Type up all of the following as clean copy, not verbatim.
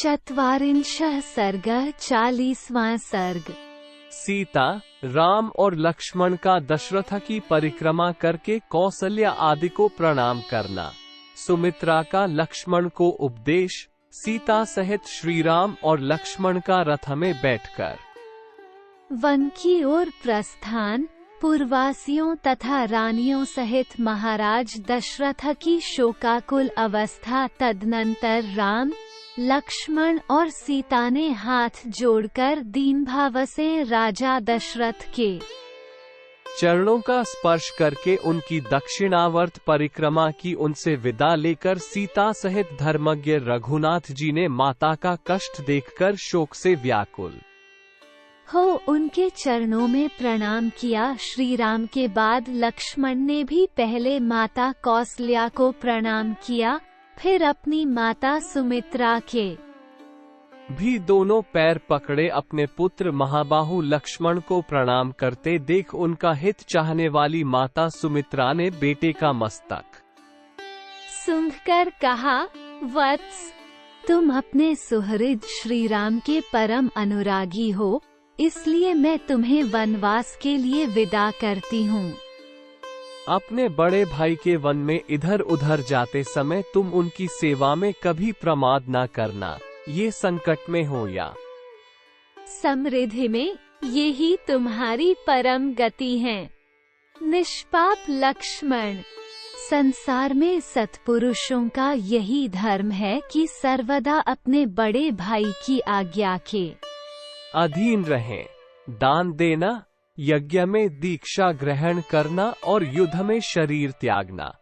चत्वारिंशः सर्गः 40वां सर्ग। सीता, राम और लक्ष्मण का दशरथ की परिक्रमा करके कौसल्या आदि को प्रणाम करना। सुमित्रा का लक्ष्मण को उपदेश। सीता सहित श्री राम और लक्ष्मण का रथ में बैठकर वन की ओर प्रस्थान। पूर्ववासियों तथा रानियों सहित महाराज दशरथ की शोकाकुल अवस्था। तदनंतर राम, लक्ष्मण और सीता ने हाथ जोड़कर दीन भाव से राजा दशरथ के चरणों का स्पर्श करके उनकी दक्षिणावर्त परिक्रमा की। उनसे विदा लेकर सीता सहित धर्मज्ञ रघुनाथ जी ने माता का कष्ट देखकर शोक से व्याकुल हो उनके चरणों में प्रणाम किया। श्री राम के बाद लक्ष्मण ने भी पहले माता कौसल्या को प्रणाम किया, फिर अपनी माता सुमित्रा के भी दोनों पैर पकड़े। अपने पुत्र महाबाहु लक्ष्मण को प्रणाम करते देख उनका हित चाहने वाली माता सुमित्रा ने बेटे का मस्तक सूंघकर कहा, वत्स, तुम अपने सुहृद श्री राम के परम अनुरागी हो, इसलिए मैं तुम्हें वनवास के लिए विदा करती हूँ। अपने बड़े भाई के वन में इधर उधर जाते समय तुम उनकी सेवा में कभी प्रमाद न करना, ये संकट में हो या समृद्धि में, यही तुम्हारी परम गति है। निष्पाप लक्ष्मण, संसार में सत्पुरुषों का यही धर्म है कि सर्वदा अपने बड़े भाई की आज्ञा के अधीन रहें। दान देना, यज्ञ में दीक्षा ग्रहण करना और युद्ध में शरीर त्यागना,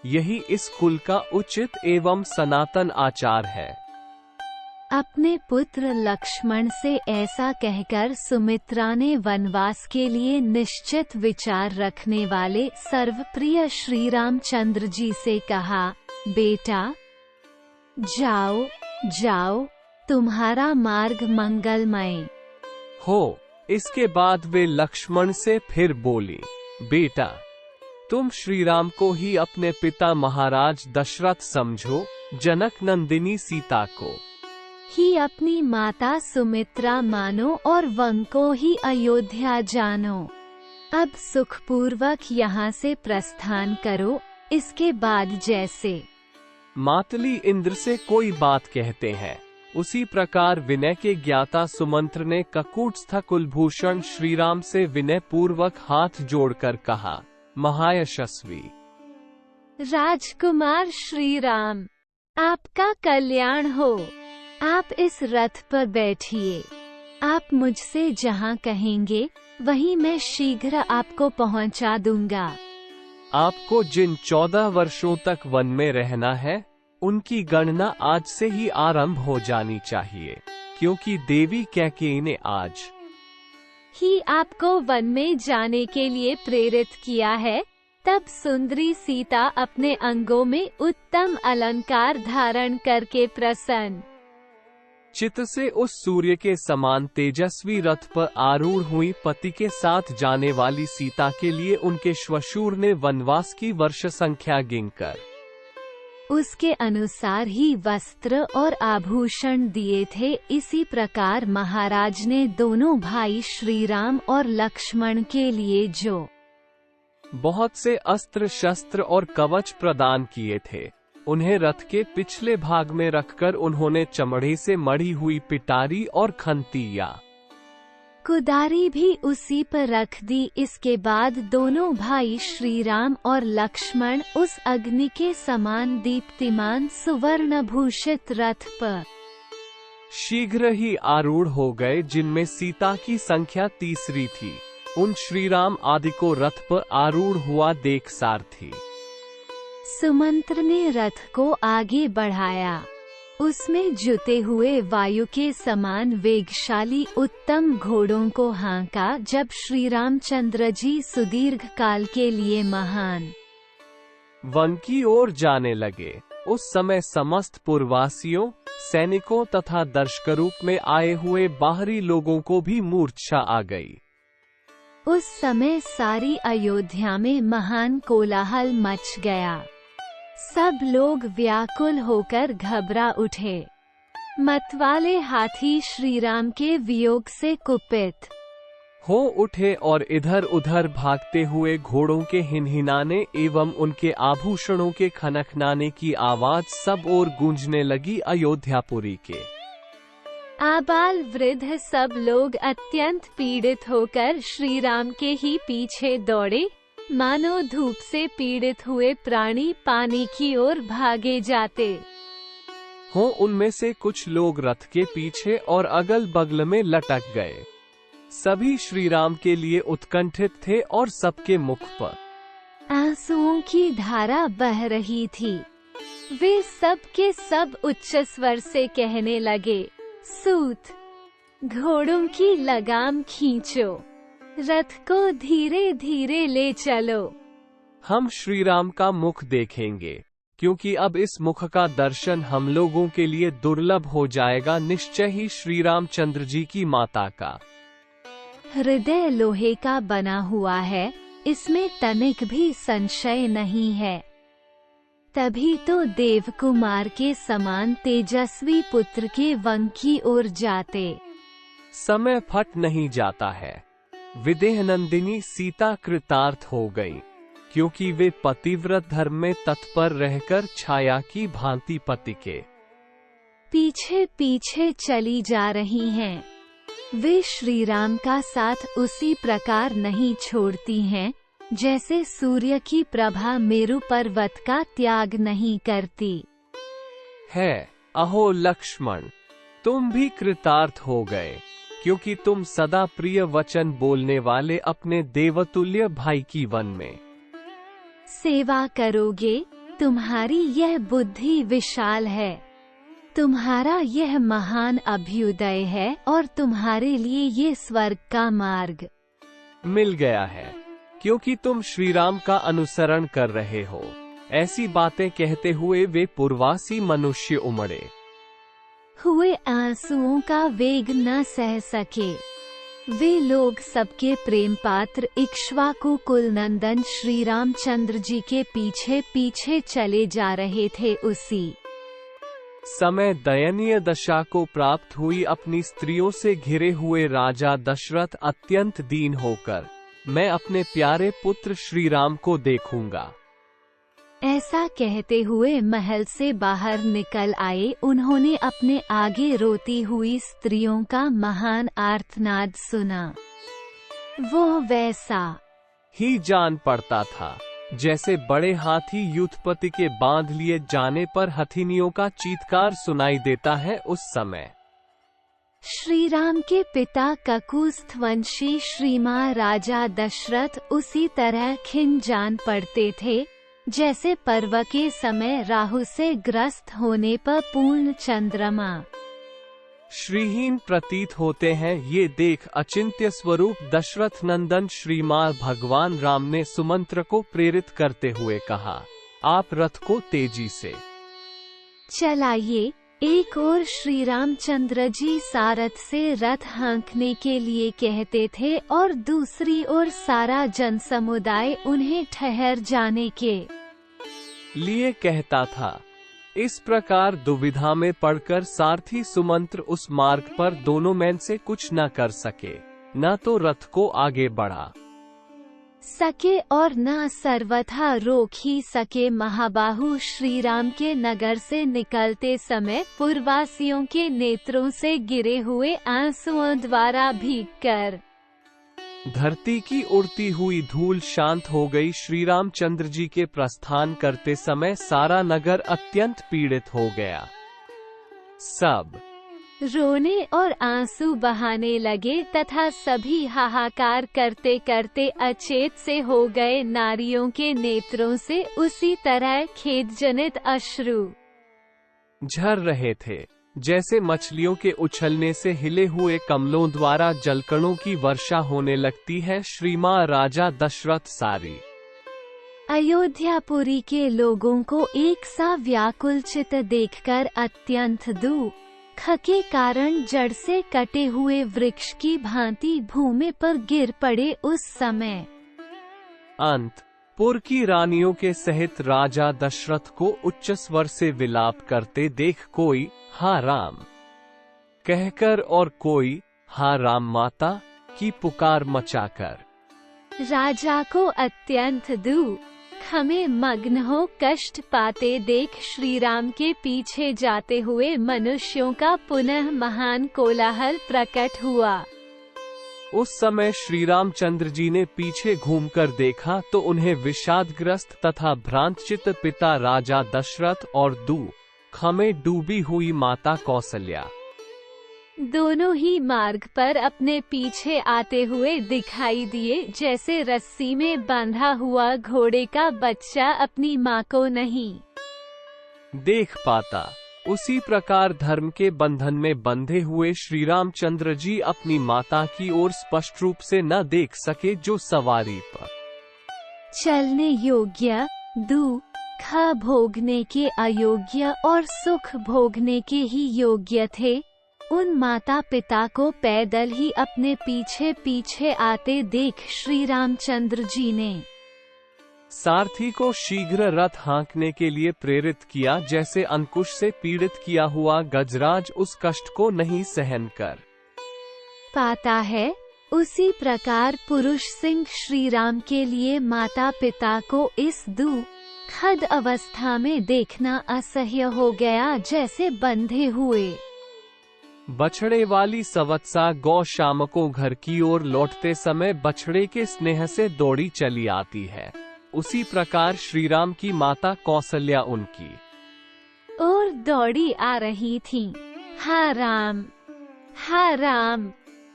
यही इस कुल का उचित एवं सनातन आचार है। अपने पुत्र लक्ष्मण से ऐसा कहकर सुमित्रा ने वनवास के लिए निश्चित विचार रखने वाले सर्वप्रिय श्री रामचंद्र जी से कहा, बेटा, जाओ जाओ, तुम्हारा मार्ग मंगलमय हो। इसके बाद वे लक्ष्मण से फिर बोली, बेटा, तुम श्री राम को ही अपने पिता महाराज दशरथ समझो, जनक नंदिनी सीता को ही अपनी माता सुमित्रा मानो और वन को ही अयोध्या जानो। अब सुखपूर्वक यहाँ से प्रस्थान करो। इसके बाद जैसे मातली इंद्र से कोई बात कहते हैं, उसी प्रकार विनय के ज्ञाता सुमंत्र ने ककूटस्थ कुलभूषण श्रीराम से विनय पूर्वक हाथ जोड़कर कहा, महायशस्वी राजकुमार श्री राम, आपका कल्याण हो। आप इस रथ पर बैठिए। आप मुझसे जहाँ कहेंगे वहीं मैं शीघ्र आपको पहुँचा दूंगा। आपको जिन 14 वर्षों तक वन में रहना है, उनकी गणना आज से ही आरंभ हो जानी चाहिए, क्योंकि देवी कैकेयी ने आज ही आपको वन में जाने के लिए प्रेरित किया है। तब सुंदरी सीता अपने अंगों में उत्तम अलंकार धारण करके प्रसन्न चित्त से उस सूर्य के समान तेजस्वी रथ पर आरूढ़ हुई। पति के साथ जाने वाली सीता के लिए उनके श्वशुर ने वनवास की वर्ष संख्या गिनकर उसके अनुसार ही वस्त्र और आभूषण दिए थे। इसी प्रकार महाराज ने दोनों भाई श्री राम और लक्ष्मण के लिए जो बहुत से अस्त्र शस्त्र और कवच प्रदान किए थे, उन्हें रथ के पिछले भाग में रखकर उन्होंने चमड़े से मढ़ी हुई पिटारी और खंतिया कुदारी भी उसी पर रख दी। इसके बाद दोनों भाई श्री राम और लक्ष्मण उस अग्नि के समान दीप्तिमान सुवर्ण भूषित रथ पर शीघ्र ही आरूढ़ हो गए, जिनमें सीता की संख्या तीसरी थी। उन श्री राम आदि को रथ पर आरूढ़ हुआ देख सारथी सुमंत्र ने रथ को आगे बढ़ाया। उसमें जुते हुए वायु के समान वेगशाली उत्तम घोड़ों को हाँका। जब श्री रामचंद्र जी सुदीर्घ काल के लिए महान वन की ओर जाने लगे, उस समय समस्त पूर्ववासियों, सैनिकों तथा दर्शकरूप में आए हुए बाहरी लोगों को भी मूर्छा आ गई। उस समय सारी अयोध्या में महान कोलाहल मच गया। सब लोग व्याकुल होकर घबरा उठे। मतवाले हाथी श्रीराम के वियोग से कुपित हो उठे और इधर उधर भागते हुए घोड़ों के हिनहिनाने एवं उनके आभूषणों के खनखनाने की आवाज सब ओर गूंजने लगी। अयोध्यापुरी के आबाल वृद्ध सब लोग अत्यंत पीड़ित होकर श्रीराम के ही पीछे दौड़े, मानो धूप से पीड़ित हुए प्राणी पानी की ओर भागे जाते हो। उनमें से कुछ लोग रथ के पीछे और अगल बगल में लटक गए। सभी श्रीराम के लिए उत्कंठित थे और सबके मुख पर आंसुओं की धारा बह रही थी। वे सब के सब उच्च स्वर से कहने लगे, सूत, घोड़ों की लगाम खींचो, रथ को धीरे धीरे ले चलो। हम श्रीराम का मुख देखेंगे, क्योंकि अब इस मुख का दर्शन हम लोगों के लिए दुर्लभ हो जाएगा। निश्चय ही श्री रामचंद्र जी की माता का हृदय लोहे का बना हुआ है, इसमें तनिक भी संशय नहीं है। तभी तो देवकुमार के समान तेजस्वी पुत्र के वन की ओर जाते समय फट नहीं जाता है। विदेह नंदिनी सीता कृतार्थ हो गई, क्योंकि वे पतिव्रत धर्म में तत्पर रहकर छाया की भांति पति के पीछे पीछे चली जा रही हैं। वे श्रीराम का साथ उसी प्रकार नहीं छोड़ती हैं, जैसे सूर्य की प्रभा मेरु पर्वत का त्याग नहीं करती है। अहो लक्ष्मण, तुम भी कृतार्थ हो गए, क्योंकि तुम सदा प्रिय वचन बोलने वाले अपने देवतुल्य भाई की वन में सेवा करोगे। तुम्हारी यह बुद्धि विशाल है, तुम्हारा यह महान अभ्युदय है और तुम्हारे लिए ये स्वर्ग का मार्ग मिल गया है, क्योंकि तुम श्रीराम का अनुसरण कर रहे हो। ऐसी बातें कहते हुए वे पूर्वासी मनुष्य उमड़े हुए आंसुओं का वेग न सह सके। वे लोग सबके प्रेम पात्र इक्ष्वाकु कुल नंदन श्री रामचंद्र जी के पीछे पीछे चले जा रहे थे। उसी समय दयनीय दशा को प्राप्त हुई अपनी स्त्रियों से घिरे हुए राजा दशरथ अत्यंत दीन होकर, मैं अपने प्यारे पुत्र श्री राम को देखूंगा, ऐसा कहते हुए महल से बाहर निकल आए। उन्होंने अपने आगे रोती हुई स्त्रियों का महान आर्तनाद सुना। वो वैसा ही जान पड़ता था जैसे बड़े हाथी युद्धपति के बांध लिए जाने पर हथिनियों का चीत्कार सुनाई देता है। उस समय श्री राम के पिता ककुस्थवंशी श्रीमान राजा दशरथ उसी तरह खिन्न जान पड़ते थे, जैसे पर्व के समय राहु से ग्रस्त होने पर पूर्ण चंद्रमा श्रीहीन प्रतीत होते हैं। ये देख अचिंत्य स्वरूप दशरथ नंदन श्रीमान भगवान राम ने सुमंत्र को प्रेरित करते हुए कहा, आप रथ को तेजी से चलाइए। एक और श्री रामचंद्र जी सारथ से रथ हाँकने के लिए कहते थे और दूसरी ओर सारा जनसमुदाय उन्हें ठहर जाने के लिए कहता था। इस प्रकार दुविधा में पड़कर सारथी सुमंत्र उस मार्ग पर दोनों में से कुछ न कर सके, न तो रथ को आगे बढ़ा सके और न सर्वथा रोक ही सके। महाबाहु श्री राम के नगर से निकलते समय पूर्ववासियों के नेत्रों से गिरे हुए आंसुओं द्वारा भीगकर धरती की उड़ती हुई धूल शांत हो गई। श्री रामचंद्र जी के प्रस्थान करते समय सारा नगर अत्यंत पीड़ित हो गया। सब रोने और आंसू बहाने लगे तथा सभी हाहाकार करते करते अचेत से हो गए। नारियों के नेत्रों से उसी तरह खेदजनित अश्रु झर रहे थे, जैसे मछलियों के उछलने से हिले हुए कमलों द्वारा जलकणों की वर्षा होने लगती है। श्रीमान राजा दशरथ सारी अयोध्यापुरी के लोगों को एक सा व्याकुल चित देखकर अत्यंत दुख के कारण जड़ से कटे हुए वृक्ष की भांति भूमि पर गिर पड़े। उस समय अंत पुर की रानियों के सहित राजा दशरथ को उच्च स्वर से विलाप करते देख कोई हा राम कहकर और कोई हा राम माता की पुकार मचाकर राजा को अत्यंत दुख में मग्न हो कष्ट पाते देख श्री राम के पीछे जाते हुए मनुष्यों का पुनः महान कोलाहल प्रकट हुआ। उस समय श्री रामचंद्र जी ने पीछे घूमकर देखा तो उन्हें विषादग्रस्त तथा भ्रांतचित्त पिता राजा दशरथ और दुख में डूबी हुई माता कौसल्या दोनों ही मार्ग पर अपने पीछे आते हुए दिखाई दिए, जैसे रस्सी में बंधा हुआ घोड़े का बच्चा अपनी माँ को नहीं देख पाता। उसी प्रकार धर्म के बंधन में बंधे हुए श्री रामचंद्र जी अपनी माता की ओर स्पष्ट रूप से न देख सके, जो सवारी पर चलने योग्य, दुख भोगने के अयोग्य और सुख भोगने के ही योग्य थे, उन माता पिता को पैदल ही अपने पीछे पीछे आते देख श्री रामचंद्र जी ने सारथी को शीघ्र रथ हाँकने के लिए प्रेरित किया, जैसे अंकुश से पीड़ित किया हुआ गजराज उस कष्ट को नहीं सहन कर पाता है। उसी प्रकार पुरुष सिंह श्री राम के लिए माता पिता को इस दुखद अवस्था में देखना असह्य हो गया, जैसे बंधे हुए बछड़े वाली सवत्सा गौ शाम को घर की ओर लौटते समय बछड़े के स्नेह से दौड़ी चली आती है, उसी प्रकार श्री राम की माता कौसल्या उनकी और दौड़ी आ रही थी। हा राम, हा राम,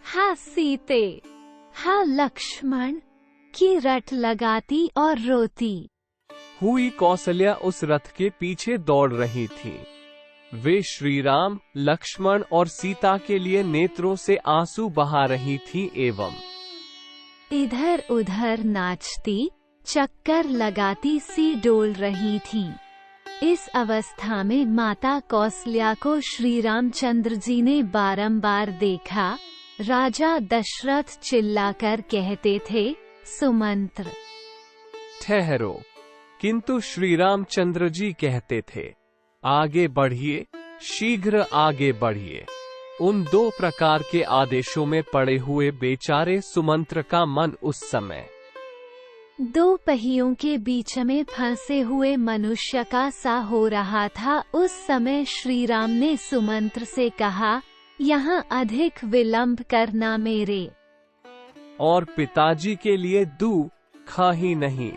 हा सीते, हा लक्ष्मण की रट लगाती और रोती हुई कौसल्या उस रथ के पीछे दौड़ रही थी। वे श्री राम, लक्ष्मण और सीता के लिए नेत्रों से आंसू बहा रही थी एवं इधर उधर नाचती चक्कर लगाती सी डोल रही थीं। इस अवस्था में माता कौसल्या को श्री रामचंद्र जी ने बारंबार देखा। राजा दशरथ चिल्लाकर कहते थे, सुमंत्र ठहरो, किंतु श्री रामचंद्र जी कहते थे, आगे बढ़िए, शीघ्र आगे बढ़िए। उन दो प्रकार के आदेशों में पड़े हुए बेचारे सुमंत्र का मन उस समय दो पहियों के बीच में फंसे हुए मनुष्य का सा हो रहा था। उस समय श्री राम ने सुमंत्र से कहा, यहाँ अधिक विलंब करना मेरे और पिताजी के लिए दुख ही नहीं,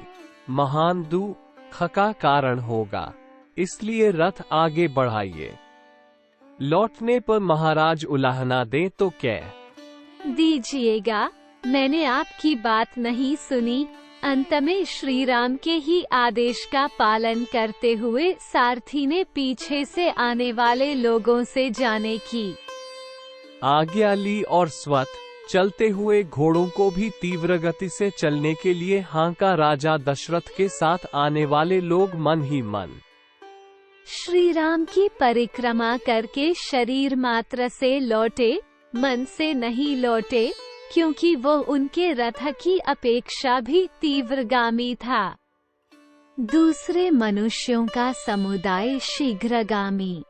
महान दुख का कारण होगा, इसलिए रथ आगे बढ़ाइए। लौटने पर महाराज उलाहना दे तो कह दीजिएगा, मैंने आपकी बात नहीं सुनी। अंत में श्री राम के ही आदेश का पालन करते हुए सारथी ने पीछे से आने वाले लोगों से जाने की आज्ञा ली और स्वत चलते हुए घोड़ों को भी तीव्र गति से चलने के लिए हाँका। राजा दशरथ के साथ आने वाले लोग मन ही मन श्री राम की परिक्रमा करके शरीर मात्र से लौटे, मन से नहीं लौटे, क्योंकि वो उनके रथ की अपेक्षा भी तीव्रगामी था। दूसरे मनुष्यों का समुदाय शीघ्रगामी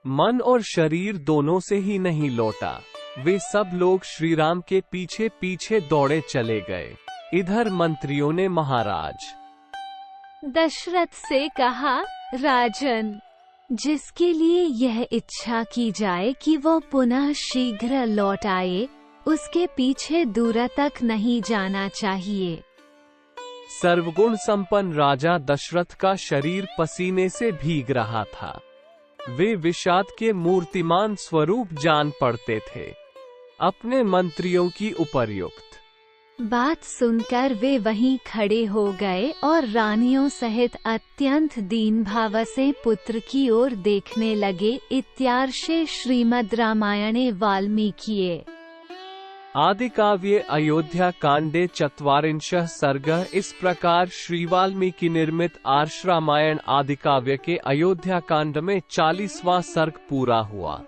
मन और शरीर दोनों से ही नहीं लौटा। वे सब लोग श्री राम के पीछे पीछे दौड़े चले गए। इधर मंत्रियों ने महाराज दशरथ से कहा, राजन, जिसके लिए यह इच्छा की जाए कि वो पुनः शीघ्र लौट आए, उसके पीछे दूर तक नहीं जाना चाहिए। सर्वगुण संपन्न राजा दशरथ का शरीर पसीने से भीग रहा था। वे विषाद के मूर्तिमान स्वरूप जान पड़ते थे। अपने मंत्रियों की उपर्युक्त बात सुनकर वे वहीं खड़े हो गए और रानियों सहित अत्यंत दीन भाव से पुत्र की ओर देखने लगे। इत्यार्षे श्रीमद् रामायणे वाल्मीकिये आदि काव्ये अयोध्या कांडे ४४ सर्ग। इस प्रकार श्री वाल्मीकि निर्मित आर्ष रामायण आदि काव्य के अयोध्या कांड में 40वां सर्ग पूरा हुआ।